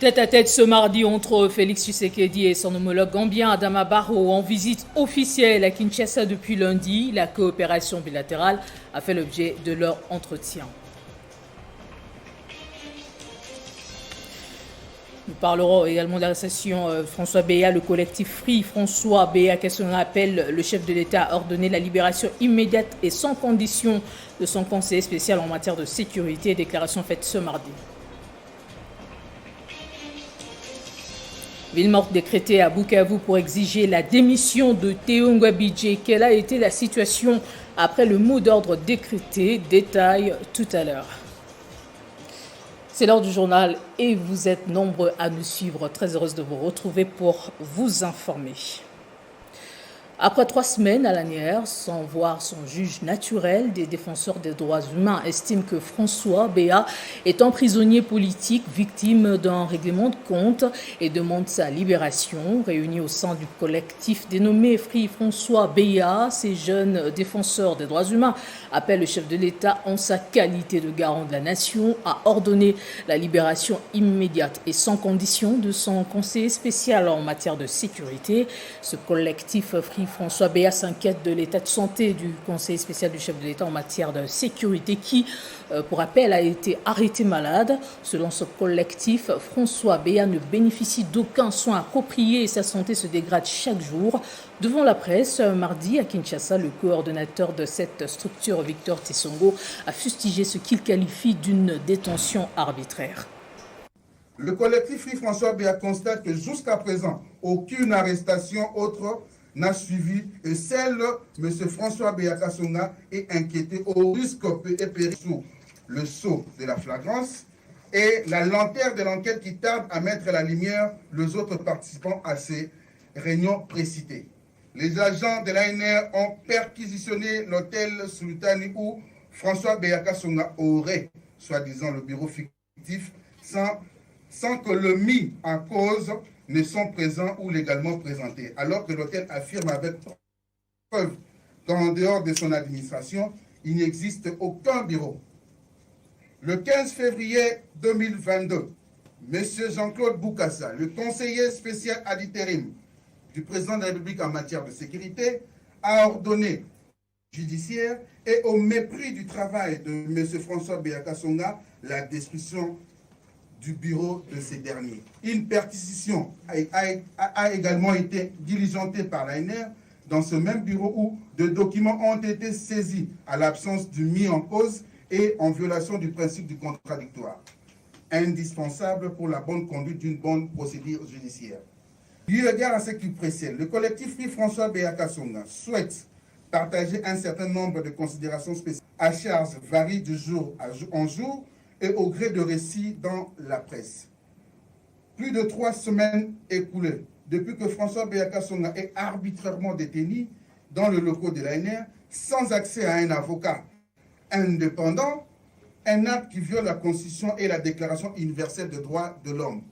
Tête-à-tête ce mardi entre Félix Tshisekedi et son homologue gambien Adama Barrow en visite officielle à Kinshasa depuis lundi. La coopération bilatérale a fait l'objet de leur entretien. Nous parlerons également de l'arrestation François Béa. Le collectif Free François Béa Kassonga appelle le chef de l'État à ordonner la libération immédiate et sans condition de son conseiller spécial en matière de sécurité. Déclaration faite ce mardi. Ville morte décrétée à Bukavu pour exiger la démission de Théo Ngwabidje. Quelle a été la situation après le mot d'ordre décrété? Détail tout à l'heure. C'est l'heure du journal et vous êtes nombreux à nous suivre. Très heureuse de vous retrouver pour vous informer. Après 3 semaines à l'anière, sans voir son juge naturel, des défenseurs des droits humains estiment que François Béa est un prisonnier politique victime d'un règlement de compte et demandent sa libération. Réunis au sein du collectif dénommé Free François Béa, ces jeunes défenseurs des droits humains appellent le chef de l'État en sa qualité de garant de la nation à ordonner la libération immédiate et sans condition de son conseiller spécial en matière de sécurité. Ce collectif Free François Béa s'inquiète de l'état de santé du conseiller spécial du chef de l'État en matière de sécurité qui, pour rappel, a été arrêté malade. Selon ce collectif, François Béa ne bénéficie d'aucun soin approprié et sa santé se dégrade chaque jour. Devant la presse, mardi à Kinshasa, le coordonnateur de cette structure, Victor Tessongo, a fustigé ce qu'il qualifie d'une détention arbitraire. Le collectif Free François Béa constate que jusqu'à présent, aucune arrestation autre n'a suivi et celle M. François Béa Kassonga est inquiété au risque et périr sous le sceau de la flagrance et la lenteur de l'enquête qui tarde à mettre à la lumière les autres participants à ces réunions précitées. Les agents de l'ANR ont perquisitionné l'hôtel Sultani où François Béa Kassonga aurait, soi-disant, le bureau fictif sans que le mis en cause ne sont présents ou légalement présentés, alors que l'hôtel affirme avec preuve qu'en dehors de son administration, il n'existe aucun bureau. Le 15 février 2022, M. Jean-Claude Boukassa, le conseiller spécial ad interim du président de la République en matière de sécurité, a ordonné judiciaire et au mépris du travail de M. François Béa Kassonga, la destruction du bureau de ces derniers. Une perquisition a également été diligentée par l'ANR dans ce même bureau où des documents ont été saisis à l'absence du mis en cause et en violation du principe du contradictoire, indispensable pour la bonne conduite d'une bonne procédure judiciaire. Eu égard à ce qui précède, le collectif Free François Béa Kassonga souhaite partager un certain nombre de considérations spéciales à charge varient de jour en jour et au gré de récits dans la presse. Plus de 3 semaines écoulées depuis que François Béa Kassonga est arbitrairement détenu dans le locaux de l'ANR, sans accès à un avocat indépendant, un acte qui viole la Constitution et la Déclaration universelle des droits de l'homme.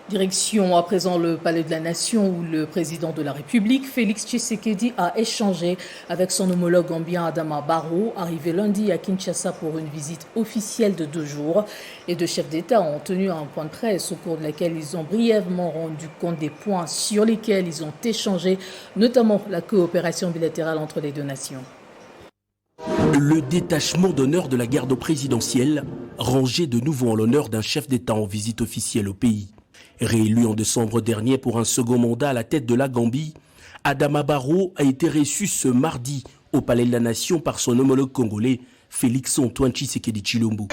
Direction à présent le Palais de la Nation où le président de la République, Félix Tshisekedi, a échangé avec son homologue gambien Adama Barrow, arrivé lundi à Kinshasa pour une visite officielle de 2 jours. Les 2 chefs d'État ont tenu un point de presse au cours de laquelle ils ont brièvement rendu compte des points sur lesquels ils ont échangé, notamment la coopération bilatérale entre les 2 nations. Le détachement d'honneur de la garde présidentielle, rangé de nouveau en l'honneur d'un chef d'État en visite officielle au pays. Réélu en décembre dernier pour un second mandat à la tête de la Gambie, Adama Barrow a été reçu ce mardi au Palais de la Nation par son homologue congolais, Félix Antoine Tshisekedi Tshilombo.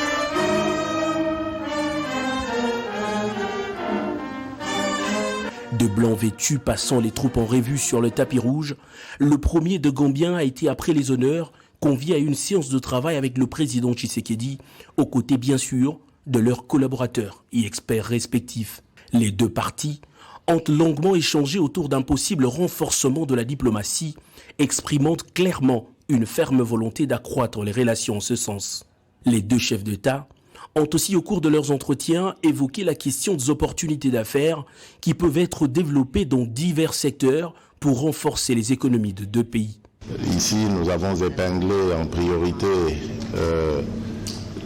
De blanc vêtu passant les troupes en revue sur le tapis rouge, le premier de Gambien a été après les honneurs convié à une séance de travail avec le président Tshisekedi, aux côtés bien sûr de leurs collaborateurs et experts respectifs. Les 2 parties ont longuement échangé autour d'un possible renforcement de la diplomatie, exprimant clairement une ferme volonté d'accroître les relations en ce sens. Les 2 chefs d'État ont aussi au cours de leurs entretiens évoqué la question des opportunités d'affaires qui peuvent être développées dans divers secteurs pour renforcer les économies de 2 pays. Ici, nous avons épinglé en priorité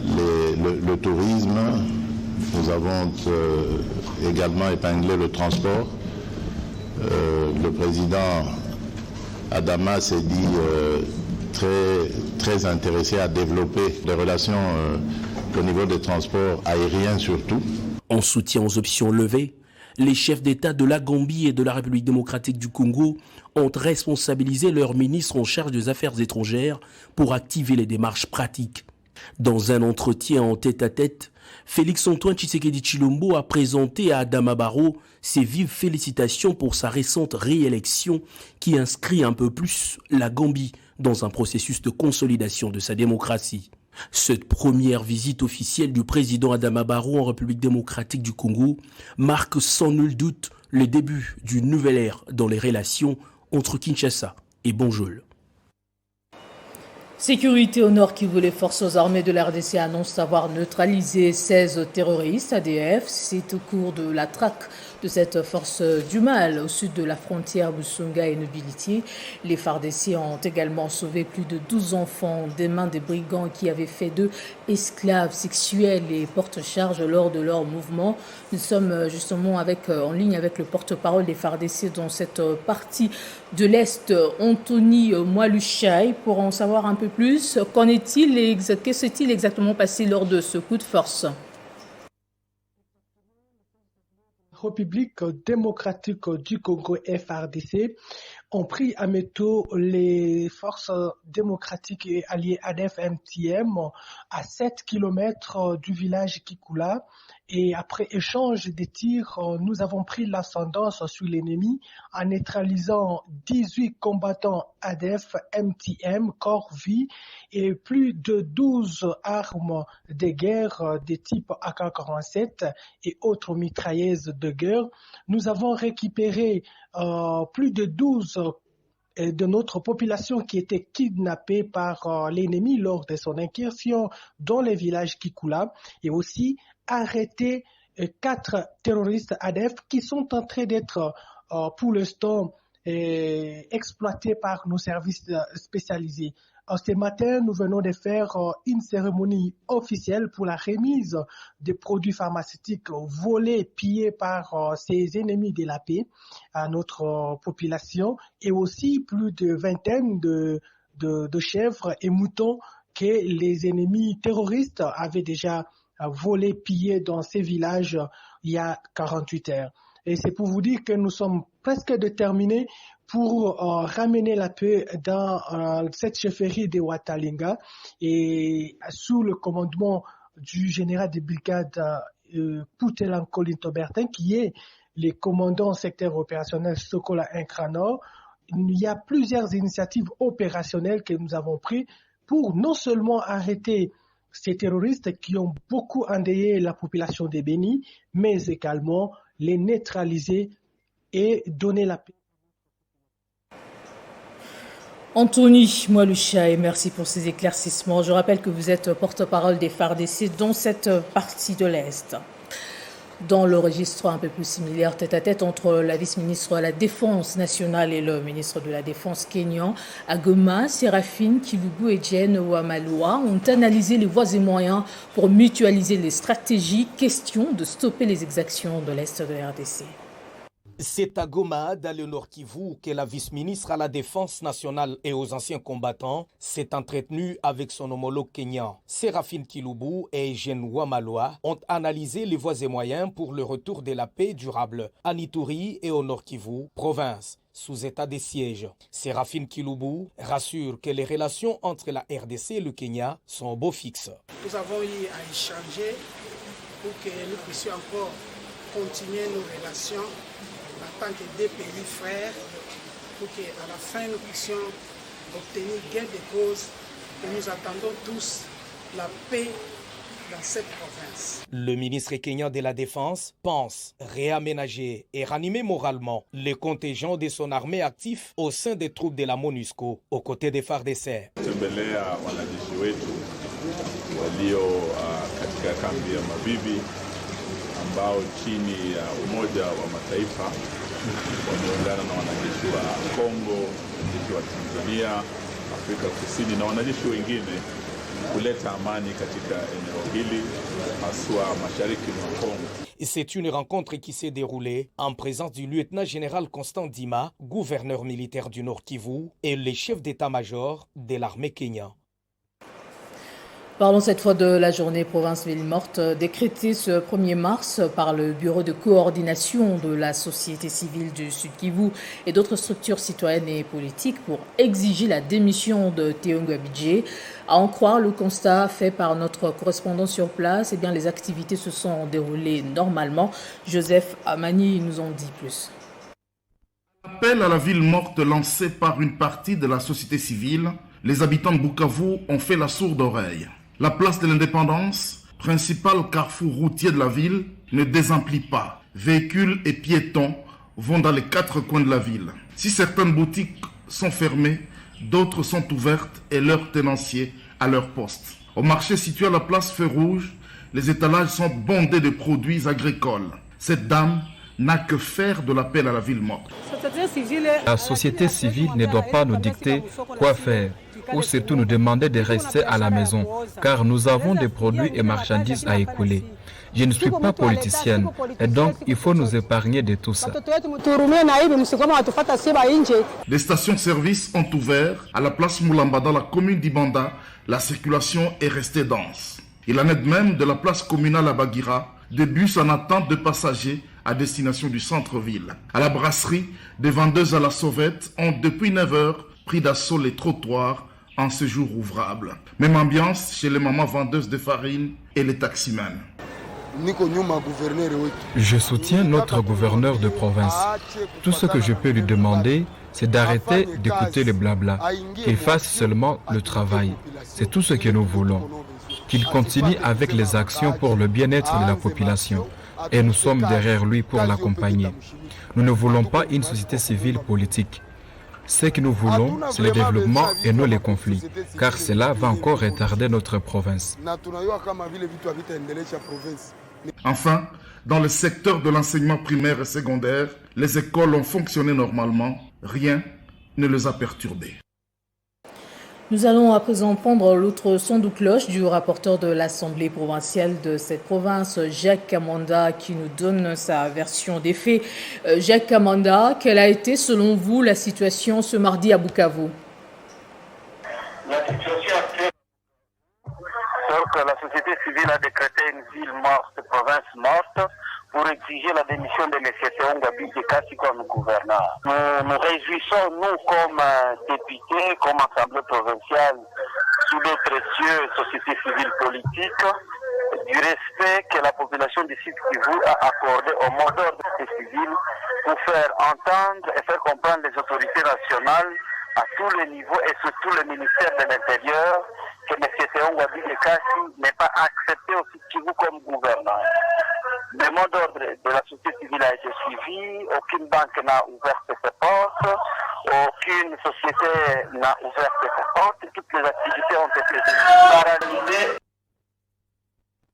le tourisme, Nous avons également épinglé le transport. Le président Adama s'est dit très intéressé à développer les relations au niveau des transports aériens surtout. En soutien aux options levées, les chefs d'État de la Gambie et de la République démocratique du Congo ont responsabilisé leurs ministres en charge des affaires étrangères pour activer les démarches pratiques. Dans un entretien en tête-à-tête, Félix-Antoine Tshisekedi Tshilombo a présenté à Adama Barrow ses vives félicitations pour sa récente réélection qui inscrit un peu plus la Gambie dans un processus de consolidation de sa démocratie. Cette première visite officielle du président Adama Barrow en République démocratique du Congo marque sans nul doute le début d'une nouvelle ère dans les relations entre Kinshasa et Banjul. Sécurité au Nord Kivu, les forces armées de la RDC annoncent avoir neutralisé 16 terroristes ADF. C'est au cours de la traque de cette force du mal au sud de la frontière Busunga et Nobilitié. Les FARDC ont également sauvé plus de 12 enfants des mains des brigands qui avaient fait d'eux esclaves sexuels et porte-charges lors de leur mouvement. Nous sommes justement en ligne avec le porte-parole des FARDC dans cette partie de l'Est, Anthony Mwalushai, pour en savoir un peu plus. Qu'en est-il et que s'est-il exactement passé lors de ce coup de force ? République démocratique du Congo FARDC ont pris à métaux les forces démocratiques et alliées ADF-MTM à 7 km du village Kikula. Et après échange des tirs, nous avons pris l'ascendance sur l'ennemi en neutralisant 18 combattants ADF-MTM, corps-vie et plus de 12 armes de guerre de type AK-47 et autres mitrailleuses de guerre. Nous avons récupéré plus de 12 de notre population qui était kidnappée par l'ennemi lors de son incursion dans les villages Kikula et aussi arrêté 4 terroristes ADF qui sont en train d'être pour l'instant exploités par nos services spécialisés. Ce matin, nous venons de faire une cérémonie officielle pour la remise des produits pharmaceutiques volés, pillés par ces ennemis de la paix à notre population et aussi plus de vingtaine de chèvres et moutons que les ennemis terroristes avaient déjà volés, pillés dans ces villages il y a 48 heures. Et c'est pour vous dire que nous sommes presque déterminés pour ramener la paix dans cette chefferie de Watalinga et sous le commandement du général de brigade Poutelan Colinto Bertin, qui est le commandant secteur opérationnel Sokola Inkrano. Il y a plusieurs initiatives opérationnelles que nous avons prises pour non seulement arrêter ces terroristes qui ont beaucoup endeuillé la population de Béni, mais également les neutraliser et donner la paix. Anthony Mwalushai, merci pour ces éclaircissements. Je rappelle que vous êtes porte-parole des FARDC dans cette partie de l'Est. Dans le registre un peu plus similaire tête-à-tête entre la vice-ministre de la Défense nationale et le ministre de la Défense kényan, à Goma, Séraphine Kilubu et Jane Wamalwa ont analysé les voies et moyens pour mutualiser les stratégies, question de stopper les exactions de l'Est de la RDC. C'est à Goma, dans le Nord Kivu, que la vice-ministre à la Défense nationale et aux anciens combattants s'est entretenue avec son homologue kényan. Séraphine Kilubu et Eugène Wamalwa ont analysé les voies et moyens pour le retour de la paix durable à Ituri et au Nord Kivu, province sous état de siège. Séraphine Kilubu rassure que les relations entre la RDC et le Kenya sont au beau fixe. Nous avons eu à échanger pour que nous puissions encore continuer nos relations en tant que deux pays frères, pour qu'à la fin nous puissions obtenir gain de cause et nous attendons tous la paix dans cette province. Le ministre kenyan de la Défense pense réaménager et ranimer moralement les contingents de son armée actifs au sein des troupes de la MONUSCO aux côtés des FARDC. Tembelea wanajeshi wetu walio katika kambi ya Mabibi ambao chini ya Umoja wa Mataifa wameungana na wanajeshi wa Kongo, wanajeshi wa Tanzania, Afrika Kusini na wanajeshi wengine kuleta amani katika eneo hili haswa mashariki mwa Kongo. C'est une rencontre qui s'est déroulée en présence du lieutenant-général Constant Dima, gouverneur militaire du Nord Kivu, et les chefs d'état-major de l'armée Kenya. Parlons cette fois de la journée province-ville morte décrétée ce 1er mars par le Bureau de coordination de la société civile du Sud Kivu et d'autres structures citoyennes et politiques pour exiger la démission de Théo Ngouabidje. À en croire le constat fait par notre correspondant sur place, eh bien, les activités se sont déroulées normalement. Joseph Amani nous en dit plus. Appel à la ville morte lancé par une partie de la société civile, les habitants de Bukavu ont fait la sourde oreille. La place de l'Indépendance, principal carrefour routier de la ville, ne désemplit pas. Véhicules et piétons vont dans les 4 coins de la ville. Si certaines boutiques sont fermées, d'autres sont ouvertes et leurs tenanciers à leur poste. Au marché situé à la place Feu Rouge, les étalages sont bondés de produits agricoles. Cette dame n'a que faire de l'appel à la ville morte. La société civile ne doit pas nous dicter quoi faire, ou surtout nous demander de rester à la maison, car nous avons des produits et marchandises à écouler. Je ne suis pas politicienne, et donc il faut nous épargner de tout ça. Les stations-service ont ouvert à la place Moulamba dans la commune d'Ibanda. La circulation est restée dense. Il en est de même de la place communale à Bagira, des bus en attente de passagers à destination du centre-ville. À la brasserie, des vendeuses à la sauvette ont depuis 9 heures pris d'assaut les trottoirs en ce jour ouvrable. Même ambiance chez les mamans vendeuses de farine et les taximans. Je soutiens notre gouverneur de province. Tout ce que je peux lui demander, c'est d'arrêter d'écouter les blabla, qu'il fasse seulement le travail. C'est tout ce que nous voulons. Qu'il continue avec les actions pour le bien-être de la population. Et nous sommes derrière lui pour l'accompagner. Nous ne voulons pas une société civile politique. Ce que nous voulons, c'est le développement et non les conflits, car cela va encore retarder notre province. Enfin, dans le secteur de l'enseignement primaire et secondaire, les écoles ont fonctionné normalement. Rien ne les a perturbées. Nous allons à présent prendre l'autre son de cloche du rapporteur de l'Assemblée provinciale de cette province, Jacques Kamanda, qui nous donne sa version des faits. Jacques Kamanda, quelle a été selon vous la situation ce mardi à Bukavu? La situation actuelle, donc la société civile a décrété une ville morte, province morte, pour exiger la démission de M. Théo Ngouabidje comme gouverneur. Nous réjouissons, nous, comme députés, comme Assemblée provinciale, sous d'autres cieux, société civile politique, du respect que la population du Sud Kivu a accordé au mot d'ordre civil pour faire entendre et faire comprendre les autorités nationales à tous les niveaux et surtout le ministère de l'Intérieur que M. Théo Ngouabidje n'est pas accepté au Sud Kivu comme gouverneur. Le mot d'ordre de la société civile a été suivi, aucune banque n'a ouvert ses portes, aucune société n'a ouvert ses portes, toutes les activités ont été paralysées.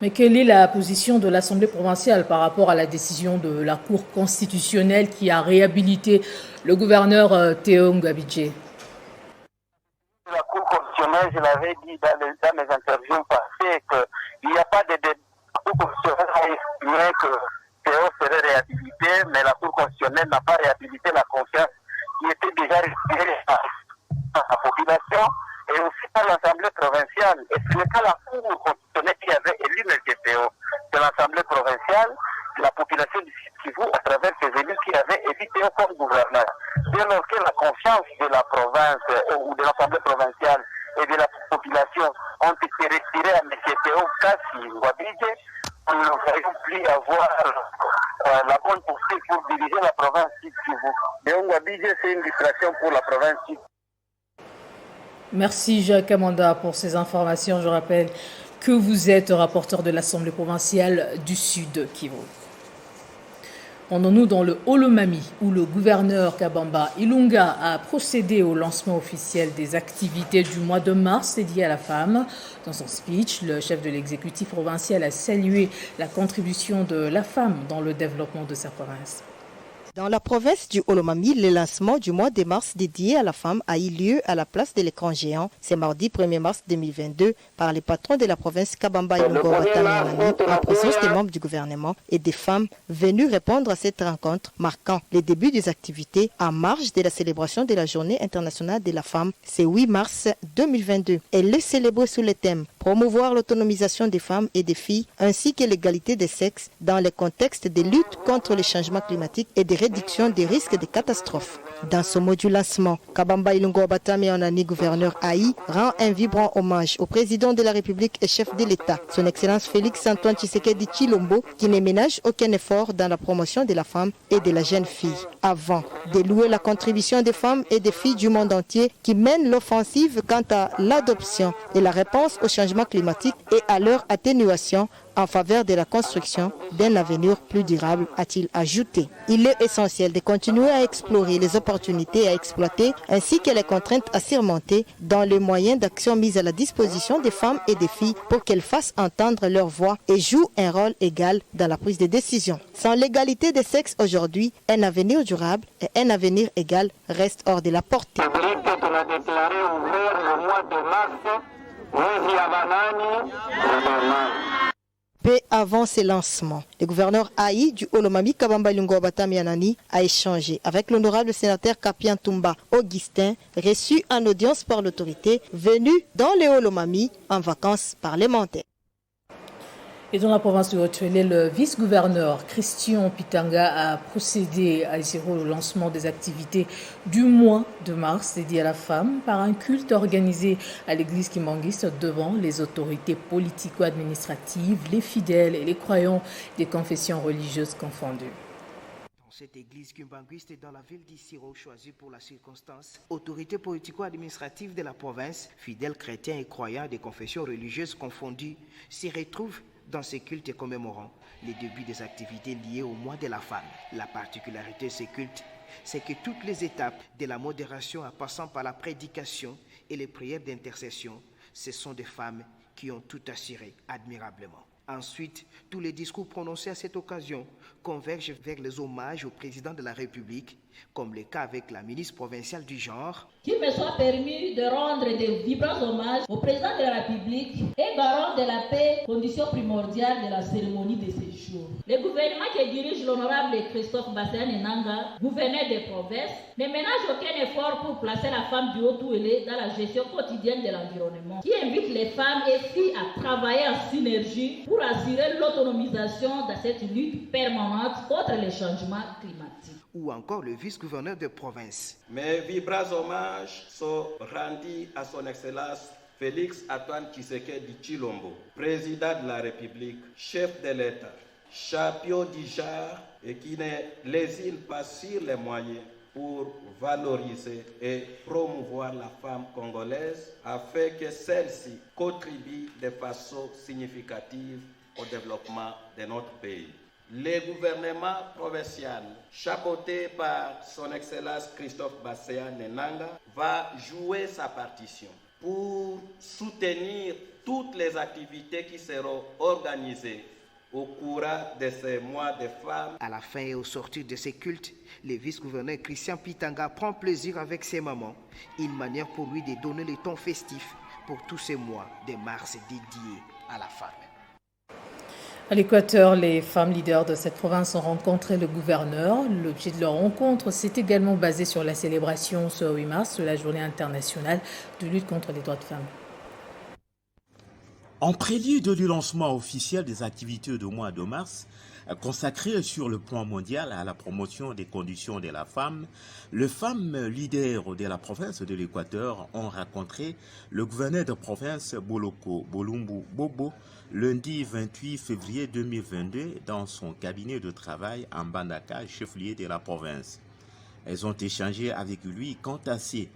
Mais quelle est la position de l'Assemblée provinciale par rapport à la décision de la Cour constitutionnelle qui a réhabilité le gouverneur Théo Ngouabidje? La Cour constitutionnelle, je l'avais dit dans mes interviews passées, qu'il n'y a pas de débat. La Cour constitutionnelle a estimé que Théo serait réhabilité, mais la Cour constitutionnelle n'a pas réhabilité la confiance qui était déjà retirée par la population et aussi par l'Assemblée provinciale. Et ce n'est pas la Cour constitutionnelle qui avait élu M. Théo, c'est l'Assemblée provinciale, la population du Sud Kivu, à travers ses élus qui avaient élu Théo comme gouverneur. Dès lors que la confiance de la province ou de l'Assemblée provinciale et de la population ont été retirées à M. Théo Ngouabidje, nous ne voyons plus avoir la bonne poursuite pour diriger la province Sud Kivu. Théo Ngouabidje, c'est une distraction pour la province Sud. Merci Jacques Amanda pour ces informations. Je rappelle que vous êtes rapporteur de l'Assemblée provinciale du Sud Kivu. Rendons-nous dans le Holomami, où le gouverneur Kabamba Ilunga a procédé au lancement officiel des activités du mois de mars dédiées à la femme. Dans son speech, le chef de l'exécutif provincial a salué la contribution de la femme dans le développement de sa province. Dans la province du Olomami, le lancement du mois de mars dédié à la femme a eu lieu à la place de l'écran géant. C'est mardi 1er mars 2022 par les patrons de la province Kabamba Ilungo Batamianani en présence des membres du gouvernement et des femmes venues répondre à cette rencontre marquant les débuts des activités en marge de la célébration de la Journée internationale de la femme. C'est 8 mars 2022. Elle est célébrée sous le thème promouvoir l'autonomisation des femmes et des filles ainsi que l'égalité des sexes dans le contexte de lutte contre le changement climatique et de réduction des risques de catastrophes. Dans ce mot du lancement, Kabamba Ilungo Batamianani, gouverneur Haï, rend un vibrant hommage au président de la République et chef de l'État, son Excellence Félix Antoine Tshisekedi Tshilombo, qui ne ménage aucun effort dans la promotion de la femme et de la jeune fille. Avant de louer la contribution des femmes et des filles du monde entier qui mènent l'offensive quant à l'adoption et la réponse au changement climatique et à leur atténuation en faveur de la construction d'un avenir plus durable, a-t-il ajouté. Il est essentiel de continuer à explorer les opportunités à exploiter ainsi que les contraintes à surmonter dans les moyens d'action mis à la disposition des femmes et des filles pour qu'elles fassent entendre leur voix et jouent un rôle égal dans la prise de décision. Sans l'égalité des sexes aujourd'hui, un avenir durable et un avenir égal restent hors de la portée. Peu avant ces lancements, le gouverneur Haï du Olomami Kabamba Ilungo Batamianani a échangé avec l'honorable sénateur Kapian Toumba Augustin, reçu en audience par l'autorité, venu dans le Olomami en vacances parlementaires. Et dans la province de Haut-Uélé, le vice-gouverneur Christian Pitanga a procédé à le lancement des activités du mois de mars dédié à la femme par un culte organisé à l'église kimbanguiste devant les autorités politico-administratives, les fidèles et les croyants des confessions religieuses confondues. Cette église kimbanguiste dans la ville d'Issiro, choisie pour la circonstance, autorité politico-administrative de la province, fidèles chrétiens et croyants des confessions religieuses confondues, s'y retrouvent dans ces cultes commémorant les débuts des activités liées au mois de la femme. La particularité de ces cultes, c'est que toutes les étapes de la modération en passant par la prédication et les prières d'intercession, ce sont des femmes qui ont tout assuré admirablement. Ensuite, tous les discours prononcés à cette occasion convergent vers les hommages au président de la République, comme le cas avec la ministre provinciale du genre. Qu'il me soit permis de rendre des vibrants hommages au président de la République et garant de la paix, condition primordiale de la cérémonie de ce jour. Le gouvernement que dirige l'honorable Christophe Basséane Nanga, gouverneur des provinces, ne ménage aucun effort pour placer la femme du Haut-Uélé dans la gestion quotidienne de l'environnement, qui invite les femmes et filles à travailler en synergie pour assurer l'autonomisation dans cette lutte permanente contre les changements climatiques. Ou encore le vice-gouverneur de province. Mes vibrants hommages sont rendus à son Excellence Félix Antoine Tshisekedi Tshilombo, président de la République, chef de l'État, champion du genre et qui ne lésine pas sur les moyens pour valoriser et promouvoir la femme congolaise afin que celle-ci contribue de façon significative au développement de notre pays. Le gouvernement provincial, chapeauté par son Excellence Christophe Basséane Nanga, va jouer sa partition pour soutenir toutes les activités qui seront organisées au cours de ces mois de femmes. À la fin et au sortir de ces cultes, le vice-gouverneur Christian Pitanga prend plaisir avec ses mamans, une manière pour lui de donner le ton festif pour tous ces mois de mars dédiés à la femme. À l'Équateur, les femmes leaders de cette province ont rencontré le gouverneur. L'objet de leur rencontre s'est également basé sur la célébration ce 8 mars de la Journée internationale de lutte contre les droits de femmes. En prélude du lancement officiel des activités du mois de mars, consacrées sur le plan mondial à la promotion des conditions de la femme, les femmes leaders de la province de l'Équateur ont rencontré le gouverneur de province Boloko Bolumbu Bobo lundi 28 février 2022 dans son cabinet de travail en Bandaka, chef-lieu de la province. Elles ont échangé avec lui quant à ces.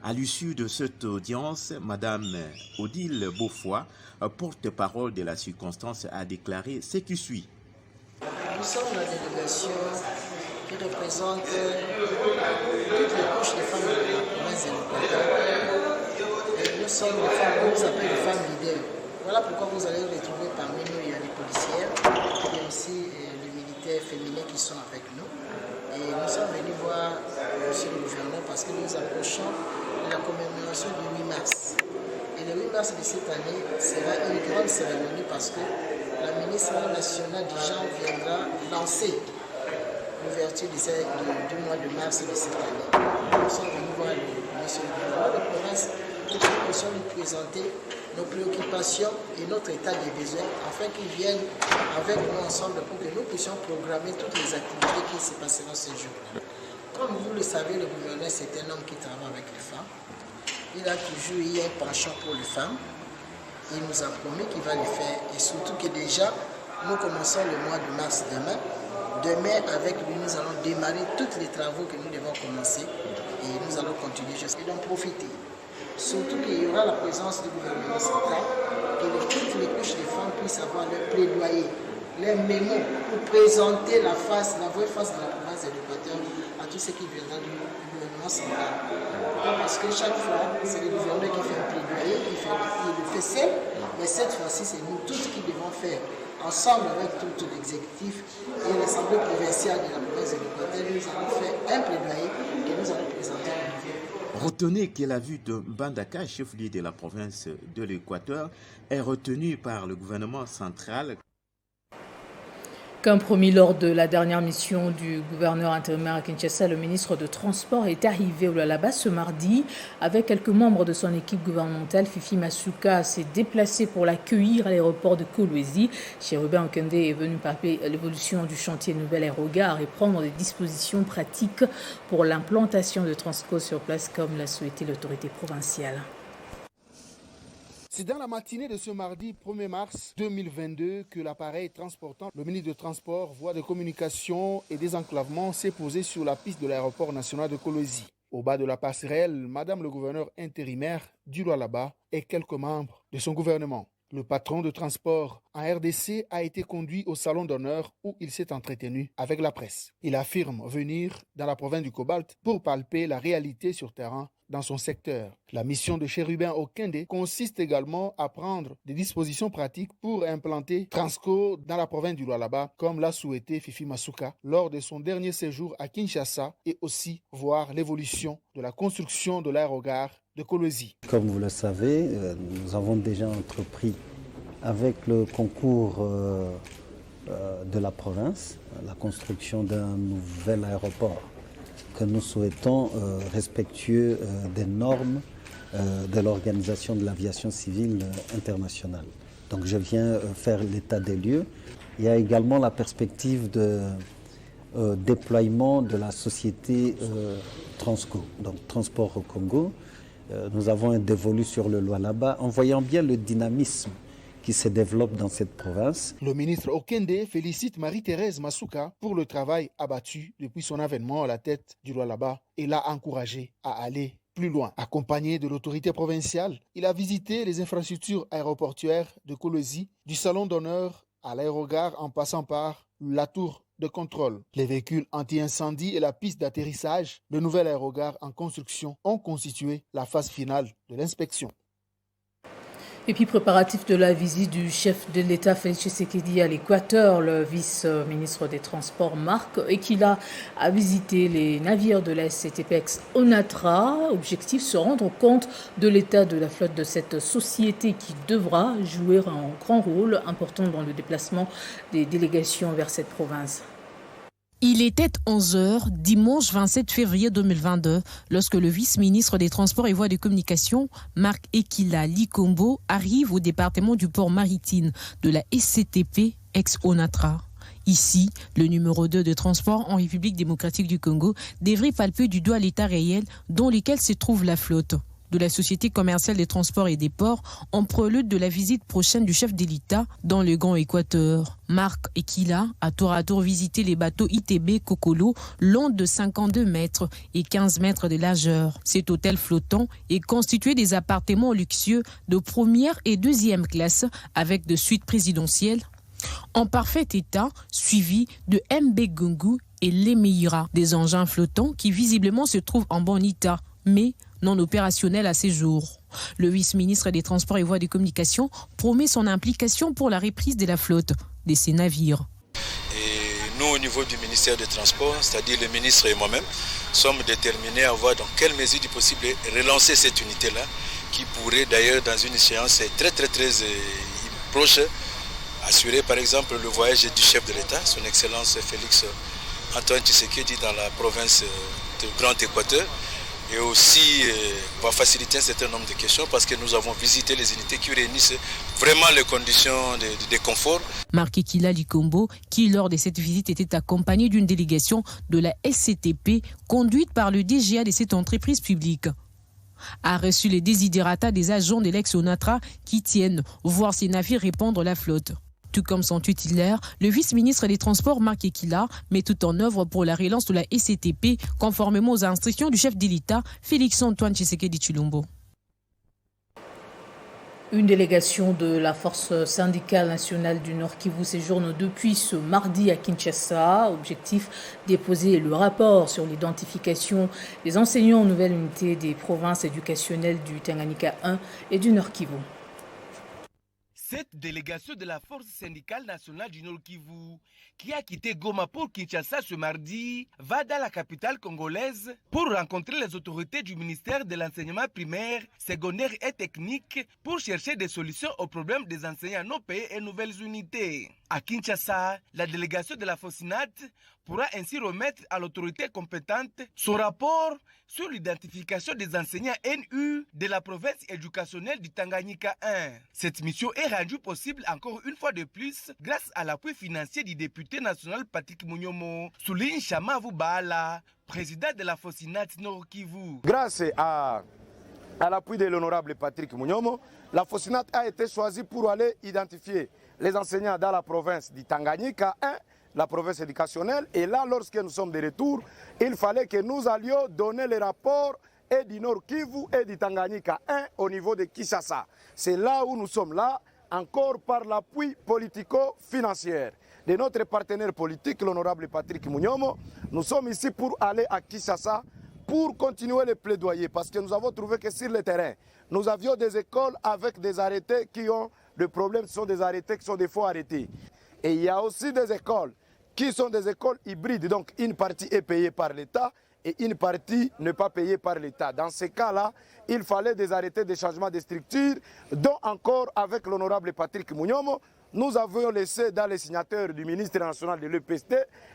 À l'issue de cette audience, Mme Odile Beaufoy, porte-parole de la circonstance, a déclaré ce qui suit. Nous sommes la délégation qui représente toutes les couches des femmes de la province de l'Équateur. Nous sommes les femmes, on nous appelle les femmes leaders. Voilà pourquoi vous allez retrouver parmi nous, il y a les policières, il y a aussi les militaires féminins qui sont avec nous. Et nous sommes venus voir monsieur le gouverneur parce que nous approchons de la commémoration du 8 mars. Et le 8 mars de cette année sera une grande cérémonie parce que la ministre nationale du genre viendra lancer l'ouverture du mois de mars de cette année. Nous sommes venus voir monsieur le gouverneur de province pour que nous puissions lui présenter nos préoccupations et notre état des besoins afin qu'il vienne avec nous ensemble pour que nous puissions programmer toutes les activités qui se passeront ce jour-là. Comme vous le savez, le gouverneur, c'est un homme qui travaille avec les femmes. Il a toujours eu un penchant pour les femmes. Il nous a promis qu'il va le faire. Et surtout que déjà, nous commençons le mois de mars demain. Demain, avec lui, nous allons démarrer tous les travaux que nous devons commencer. Et nous allons continuer jusqu'à d'en profiter. Surtout qu'il y aura la présence du gouvernement central, que toutes les couches des femmes puissent avoir leur plaidoyer, leur mémo pour présenter la vraie face de la province de l'Équateur à tout ce qui viendra du gouvernement central. Parce que chaque fois, c'est le gouvernement qui fait un plaidoyer, qui le fait seul, mais cette fois-ci, c'est nous tous qui devons faire, ensemble avec tout l'exécutif et l'Assemblée provinciale de la province de l'Équateur, nous allons faire un plaidoyer que nous allons présenter au niveau. Retenez que la vue de Mbandaka, chef-lieu de la province de l'Équateur, est retenue par le gouvernement central. Comme promis lors de la dernière mission du gouverneur intérimaire à Kinshasa, le ministre de Transport est arrivé au Lualaba ce mardi avec quelques membres de son équipe gouvernementale. Fifi Masuka s'est déplacé pour l'accueillir à l'aéroport de Kolwezi. Chérubin Okende est venu palper l'évolution du chantier Nouvel Aérogare et prendre des dispositions pratiques pour l'implantation de Transco sur place comme l'a souhaité l'autorité provinciale. C'est dans la matinée de ce mardi 1er mars 2022 que l'appareil transportant le ministre de Transport, voies de communication et désenclavement s'est posé sur la piste de l'aéroport national de Kolwezi. Au bas de la passerelle, Madame le gouverneur intérimaire du Lualaba et quelques membres de son gouvernement. Le patron de transport en RDC a été conduit au salon d'honneur où il s'est entretenu avec la presse. Il affirme venir dans la province du Cobalt pour palper la réalité sur terrain dans son secteur. La mission de Chérubin Okende consiste également à prendre des dispositions pratiques pour implanter Transco dans la province du Lualaba, comme l'a souhaité Fifi Masuka lors de son dernier séjour à Kinshasa, et aussi voir l'évolution de la construction de l'aérogare de Kolwezi. Comme vous le savez, nous avons déjà entrepris avec le concours de la province la construction d'un nouvel aéroport que nous souhaitons respectueux des normes de l'Organisation de l'aviation civile internationale. Donc je viens faire l'état des lieux. Il y a également la perspective de déploiement de la société Transco, donc Transport au Congo. Nous avons un dévolu sur le Lualaba en voyant bien le dynamisme qui se développe dans cette province. Le ministre Okende félicite Marie-Thérèse Masuka pour le travail abattu depuis son avènement à la tête du Lualaba et l'a encouragé à aller plus loin. Accompagné de l'autorité provinciale, il a visité les infrastructures aéroportuaires de Kolwezi, du salon d'honneur à l'aérogare en passant par la tour de contrôle. Les véhicules anti-incendie et la piste d'atterrissage, le nouvel aérogare en construction ont constitué la phase finale de l'inspection. Et puis, préparatif de la visite du chef de l'État, Félix Tshisekedi, à l'Équateur, le vice-ministre des Transports, Marc Ekila, a visité les navires de la SCTPX Onatra. Objectif, se rendre compte de l'état de la flotte de cette société qui devra jouer un grand rôle important dans le déplacement des délégations vers cette province. Il était 11h, dimanche 27 février 2022, lorsque le vice-ministre des Transports et Voies de Communication, Marc Ekila Likombo, arrive au département du port maritime de la SCTP ex-Onatra. Ici, le numéro 2 de transport en République démocratique du Congo devrait palper du doigt l'état réel dans lequel se trouve la flotte de la Société commerciale des transports et des ports en prélude de la visite prochaine du chef de l'État dans le Grand Équateur. Marc Ekila a tour à tour visité les bateaux ITB Kokolo longs de 52 mètres et 15 mètres de largeur. Cet hôtel flottant est constitué des appartements luxueux de première et deuxième classe avec de suites présidentielles en parfait état, suivi de MB Gungu et l'Emeira, des engins flottants qui visiblement se trouvent en bon état, mais non opérationnel à ces jours. Le vice-ministre des Transports et Voies de Communication promet son implication pour la reprise de la flotte de ces navires. Et nous, au niveau du ministère des Transports, c'est-à-dire le ministre et moi-même, sommes déterminés à voir dans quelle mesure il est possible relancer cette unité-là, qui pourrait d'ailleurs dans une échéance très proche assurer par exemple le voyage du chef de l'État, son Excellence Félix Antoine Tshisekedi dans la province de Grand Équateur, et aussi va faciliter un certain nombre de questions parce que nous avons visité les unités qui réunissent vraiment les conditions de confort. Marc Ekila Likombo, qui lors de cette visite était accompagné d'une délégation de la SCTP conduite par le DGA de cette entreprise publique, a reçu les désiderata des agents de l'ex-ONATRA qui tiennent voir ces navires répandre la flotte. Tout comme son tutélaire, le vice-ministre des Transports Marc Ekila met tout en œuvre pour la relance de la SCTP conformément aux instructions du chef de l'État, Félix Antoine Tshisekedi Tshilombo. Une délégation de la force syndicale nationale du Nord Kivu séjourne depuis ce mardi à Kinshasa. Objectif, déposer le rapport sur l'identification des enseignants en nouvelle unité des provinces éducationnelles du Tanganyika 1 et du Nord Kivu. Cette délégation de la force syndicale nationale du Nord Kivu, qui a quitté Goma pour Kinshasa ce mardi, va dans la capitale congolaise pour rencontrer les autorités du ministère de l'enseignement primaire, secondaire et technique pour chercher des solutions aux problèmes des enseignants non payés et nouvelles unités. À Kinshasa, la délégation de la FOSINAT pourra ainsi remettre à l'autorité compétente son rapport sur l'identification des enseignants NU de la province éducationnelle du Tanganyika 1. Cette mission est rendue possible encore une fois de plus grâce à l'appui financier du député national Patrick Munyomo, souligne Chamavu Baala, président de la FOSINAT Nord Kivu. Grâce à l'appui de l'honorable Patrick Munyomo, la FOSINAT a été choisie pour aller identifier les enseignants dans la province du Tanganyika 1, la province éducationnelle. Et là, lorsque nous sommes de retour, il fallait que nous allions donner les rapports et du Nord Kivu et du Tanganyika 1 au niveau de Kinshasa. C'est là où nous sommes là, encore par l'appui politico-financier de notre partenaire politique, l'honorable Patrick Munyomo. Nous sommes ici pour aller à Kinshasa pour continuer le plaidoyer, parce que nous avons trouvé que sur le terrain, nous avions des écoles avec des arrêtés qui ont des problèmes, ce sont des arrêtés qui sont des faux arrêtés. Et il y a aussi des écoles qui sont des écoles hybrides, donc une partie est payée par l'État et une partie n'est pas payée par l'État. Dans ces cas-là, il fallait des arrêtés de changement de structure, dont encore avec l'honorable Patrick Munyomo, nous avons laissé dans les signateurs du ministre national de l'EPST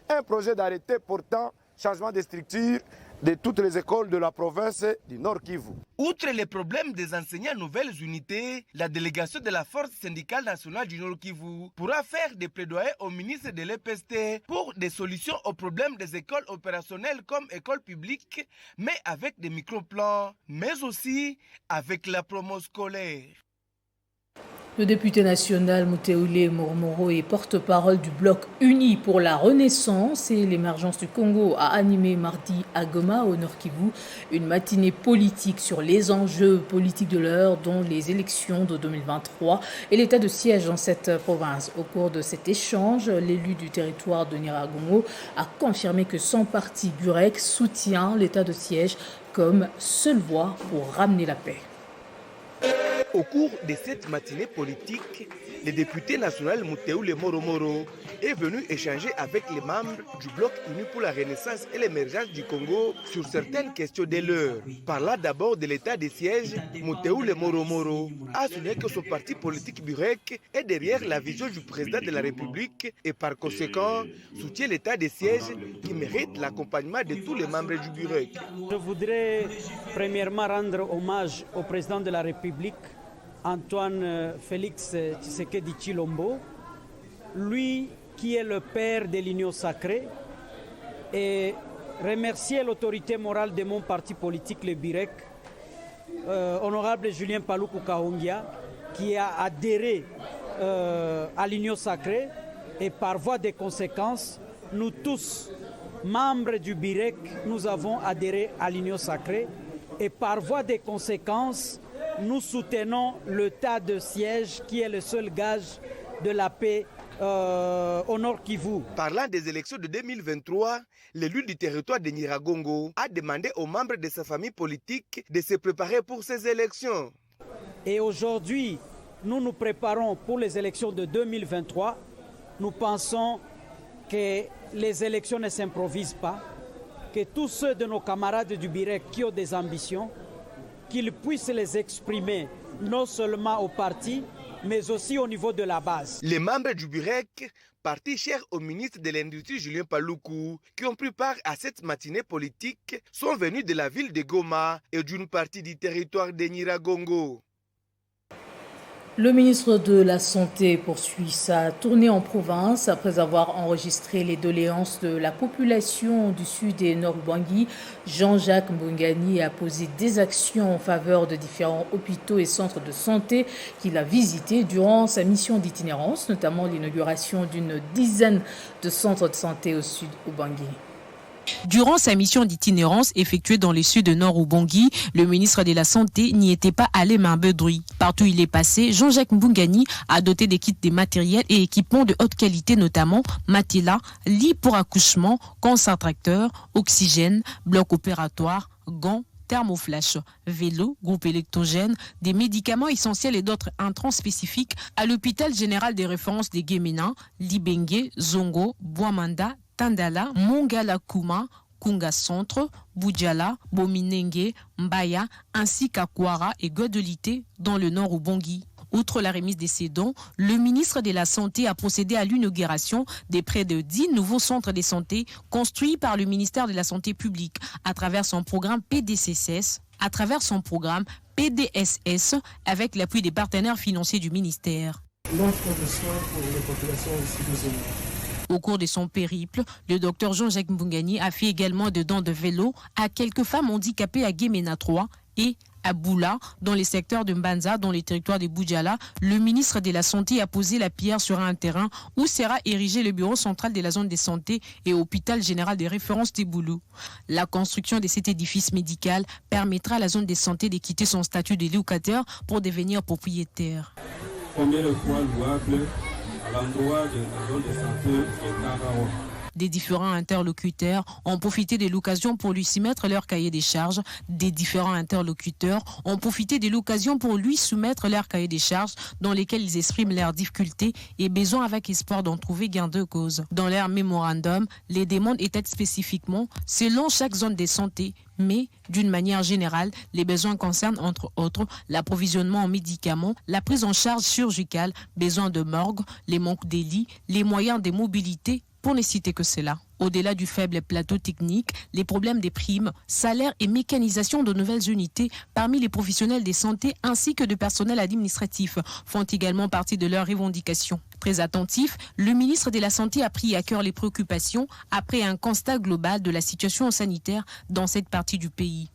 un projet d'arrêté portant changement de structure de toutes les écoles de la province du Nord Kivu. Outre les problèmes des enseignants nouvelles unités, la délégation de la force syndicale nationale du Nord Kivu pourra faire des plaidoyers au ministre de l'EPST pour des solutions aux problèmes des écoles opérationnelles comme écoles publiques, mais avec des microplans, mais aussi avec la promo scolaire. Le député national Muteule Moromoro est porte-parole du bloc uni pour la renaissance et l'émergence du Congo a animé mardi à Goma, au Nord Kivu, une matinée politique sur les enjeux politiques de l'heure, dont les élections de 2023 et l'état de siège dans cette province. Au cours de cet échange, l'élu du territoire de Nyiragongo a confirmé que son parti Burek soutient l'état de siège comme seule voie pour ramener la paix. Au cours de cette matinée politique, le député national Muteule Moromoro est venu échanger avec les membres du bloc uni pour la renaissance et l'émergence du Congo sur certaines questions de l'heure. Parlant d'abord de l'état des sièges, Muteule Moromoro a souligné que son parti politique Burek est derrière la vision du président de la République et par conséquent soutient l'état des sièges qui mérite l'accompagnement de tous les membres du Burek. Je voudrais premièrement rendre hommage au président de la République, Antoine Félix Tshisekedi Tshilombo, lui qui est le père de l'Union sacrée, et remercier l'autorité morale de mon parti politique, le BIREC, honorable Julien Paluku Kahongia, qui a adhéré à l'Union sacrée, et par voie de conséquence, nous tous, membres du BIREC, nous avons adhéré à l'Union sacrée, et par voie de conséquence, nous soutenons l'état de siège qui est le seul gage de la paix au Nord Kivu. Parlant des élections de 2023, l'élu du territoire de Nyiragongo a demandé aux membres de sa famille politique de se préparer pour ces élections. Et aujourd'hui, nous nous préparons pour les élections de 2023. Nous pensons que les élections ne s'improvisent pas, que tous ceux de nos camarades du BIREC qui ont des ambitions, qu'ils puissent les exprimer non seulement au parti, mais aussi au niveau de la base. Les membres du BIREC, parti cher au ministre de l'Industrie Julien Paluku, qui ont pris part à cette matinée politique, sont venus de la ville de Goma et d'une partie du territoire de Nyiragongo. Le ministre de la Santé poursuit sa tournée en province après avoir enregistré les doléances de la population du sud et nord Bangui. Jean-Jacques Mbungani a posé des actions en faveur de différents hôpitaux et centres de santé qu'il a visités durant sa mission d'itinérance, notamment l'inauguration d'une dizaine de centres de santé au sud au Bangui. Durant sa mission d'itinérance effectuée dans les sud nord Ubangui, le ministre de la Santé n'y était pas allé main bedruie. Partout où il est passé, Jean-Jacques Mbungani a doté des kits de matériel et équipements de haute qualité, notamment matelas, lits pour accouchement, concentrateur, oxygène, bloc opératoire, gants, thermoflash, vélo, groupe électrogène, des médicaments essentiels et d'autres intrants spécifiques à l'hôpital général des références des Guémena, Libenge, Zongo, Boamanda, Tandala, Mongala Kuma, Kunga Centre, Boudjala, Bominenge, Mbaya, ainsi qu'à Kouara et Godelité dans le nord Ubangui. Outre la remise des ces dons, le ministre de la Santé a procédé à l'inauguration des près de 10 nouveaux centres de santé construits par le ministère de la Santé publique à travers son programme PDSS, avec l'appui des partenaires financiers du ministère. L'offre de soins pour les populations ici de Zone. Au cours de son périple, le docteur Jean-Jacques Mbungani a fait également de dons de vélo à quelques femmes handicapées à Guémena 3 et à Boula, dans les secteurs de Mbanza, dans les territoires de Boudjala. Le ministre de la Santé a posé la pierre sur un terrain où sera érigé le bureau central de la zone de santé et hôpital général de référence de Boulou. La construction de cet édifice médical permettra à la zone de santé de quitter son statut de locataire pour devenir propriétaire. Combien de points louables à l'endroit de la zone de santé de Nagao. Des différents interlocuteurs ont profité de l'occasion pour lui soumettre leur cahier des charges. Des différents interlocuteurs ont profité de l'occasion pour lui soumettre leur cahier des charges dans lesquels ils expriment leurs difficultés et besoins avec espoir d'en trouver gain de cause. Dans leur mémorandum, les demandes étaient spécifiquement selon chaque zone de santé, mais d'une manière générale, les besoins concernent entre autres l'approvisionnement en médicaments, la prise en charge chirurgicale, besoins de morgue, les manques de lits, les moyens de mobilité, pour ne citer que cela. Au-delà du faible plateau technique, les problèmes des primes, salaires et mécanisation de nouvelles unités parmi les professionnels de santé ainsi que de personnel administratif font également partie de leurs revendications. Très attentif, le ministre de la Santé a pris à cœur les préoccupations après un constat global de la situation sanitaire dans cette partie du pays.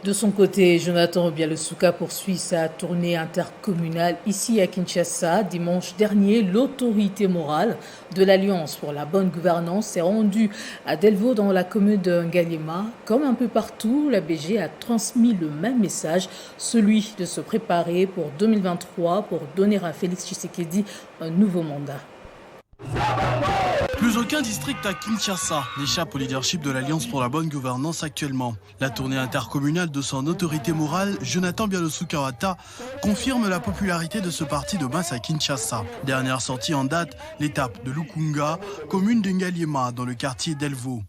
De son côté, Jonathan Bialusuka poursuit sa tournée intercommunale ici à Kinshasa. Dimanche dernier, l'autorité morale de l'Alliance pour la bonne gouvernance s'est rendue à Delvaux dans la commune de Ngaliema. Comme un peu partout, la BG a transmis le même message, celui de se préparer pour 2023 pour donner à Félix Tshisekedi un nouveau mandat. Plus aucun district à Kinshasa n'échappe au leadership de l'Alliance pour la bonne gouvernance actuellement. La tournée intercommunale de son autorité morale, Jonathan Bialusuka confirme la popularité de ce parti de masse à Kinshasa. Dernière sortie en date, l'étape de Lukunga, commune de Ngaliema, dans le quartier d'Elvo.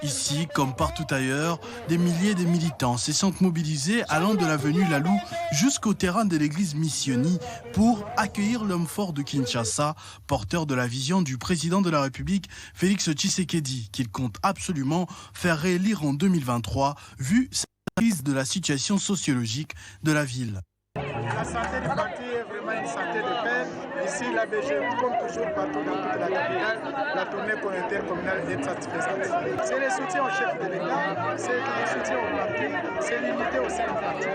Ici, comme partout ailleurs, des milliers de militants se sentent mobilisés allant de l'avenue Lalou jusqu'au terrain de l'église Missioni pour accueillir l'homme fort de Kinshasa, porteur de la vision du président de la République, Félix Tshisekedi, qu'il compte absolument faire réélire en 2023, vu sa crise de la situation sociologique de la ville. La santé du parti est vraiment une santé de paix. Ici, la BG, comme toujours partout dans toute la capitale, la tournée intercommunale est satisfaisante. C'est le soutien au chef de l'État, c'est le soutien au parti, c'est l'unité au sein du parti.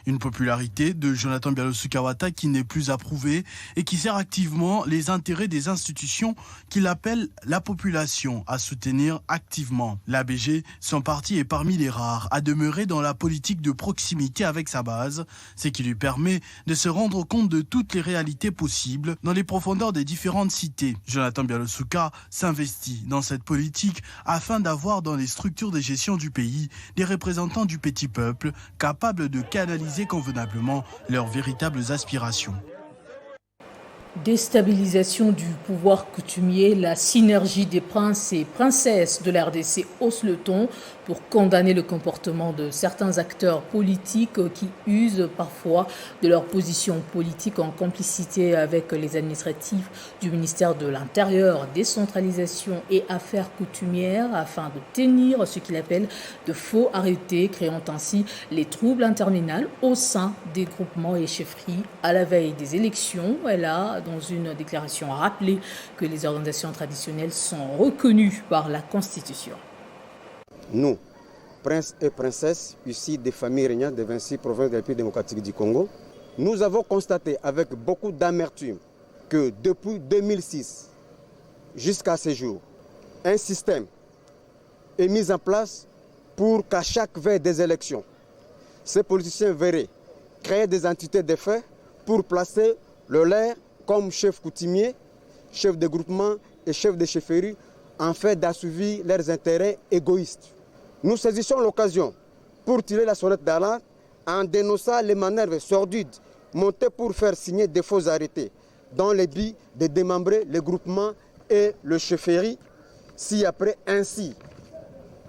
Une popularité de Jonathan Bialos-Kawata qui n'est plus approuvée et qui sert activement les intérêts des institutions qu'il appelle la population à soutenir activement. L'ABG, son parti est parmi les rares à demeurer dans la politique de proximité avec sa base, ce qui lui permet de se rendre compte de toutes les réalités possibles dans les profondeurs des différentes cités. Jonathan Bialos-Kawata s'investit dans cette politique afin d'avoir dans les structures de gestion du pays des représentants du petit peuple capables de canaliser convenablement leurs véritables aspirations. Déstabilisation du pouvoir coutumier, la synergie des princes et princesses de la RDC hausse le ton pour condamner le comportement de certains acteurs politiques qui usent parfois de leur position politique en complicité avec les administratifs du ministère de l'Intérieur, décentralisation et affaires coutumières afin de tenir ce qu'il appelle de faux arrêtés, créant ainsi les troubles interminaux au sein des groupements et chefferies à la veille des élections. Elle a dans une déclaration rappelé que les organisations traditionnelles sont reconnues par la Constitution. Nous, princes et princesses, issus des familles régnantes de 26 provinces de la République démocratique du Congo, nous avons constaté avec beaucoup d'amertume que depuis 2006 jusqu'à ce jour, un système est mis en place pour qu'à chaque veille des élections, ces politiciens verraient créer des entités de fait pour placer le leur comme chef coutumier, chef de groupement et chef de chefferie en fait d'assouvir leurs intérêts égoïstes. Nous saisissons l'occasion pour tirer la sonnette d'alarme en dénonçant les manœuvres sordides montées pour faire signer des faux arrêtés dans le but de démembrer les groupements et le chefferie, si après ainsi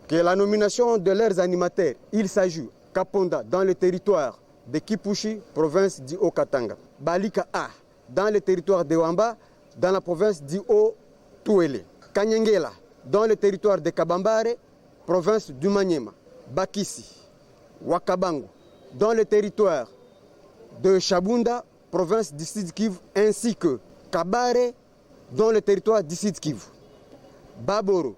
que la nomination de leurs animateurs, il s'agit Kaponda dans le territoire de Kipushi, province du Haut-Katanga, Balika A dans le territoire de Wamba, dans la province du Haut-Touélé, Kanyengela dans le territoire de Kabambare, province du Maniema, Bakissi, Wakabango dans le territoire de Chabunda, province du Sud-Kivu, ainsi que Kabare dans le territoire du Sud-Kivu, Baboro,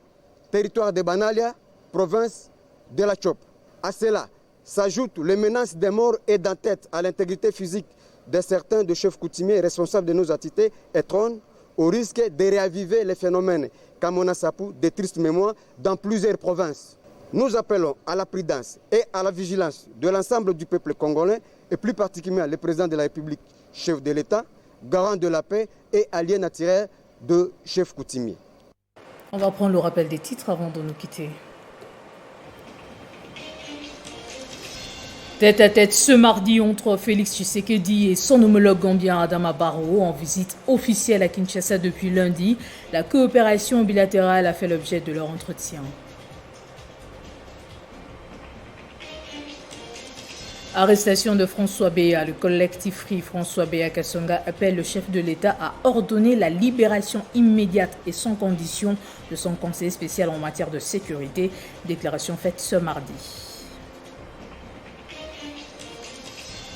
territoire de Banalia, province de la Chop. À cela s'ajoutent les menaces de mort et d'entête à l'intégrité physique de certains de chefs coutumiers responsables de nos entités et trônes, au risque de réaviver les phénomènes Kamona Sapou de triste mémoire dans plusieurs provinces. Nous appelons à la prudence et à la vigilance de l'ensemble du peuple congolais et plus particulièrement le président de la République, chef de l'État, garant de la paix et allié naturel de chefs coutumiers. On va prendre le rappel des titres avant de nous quitter. Tête à tête ce mardi entre Félix Tshisekedi et son homologue gambien Adama Barrow en visite officielle à Kinshasa depuis lundi. La coopération bilatérale a fait l'objet de leur entretien. Arrestation de François Béa. Le collectif Free François Béa Kassonga appelle le chef de l'État à ordonner la libération immédiate et sans condition de son conseiller spécial en matière de sécurité. Déclaration faite ce mardi.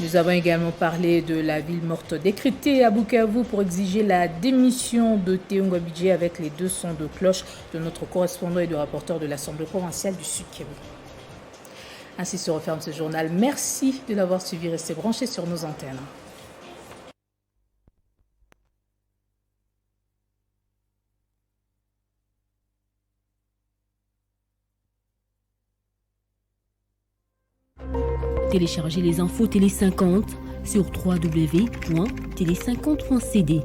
Nous avons également parlé de la ville morte décrétée à Bukavu pour exiger la démission de Théo Ngwabidje avec les 2 sons de cloche de notre correspondant et de rapporteur de l'Assemblée provinciale du Sud-Kivu. Ainsi se referme ce journal. Merci de l'avoir suivi. Restez branchés sur nos antennes. Téléchargez les infos Télé 50 sur www.télé50.cd.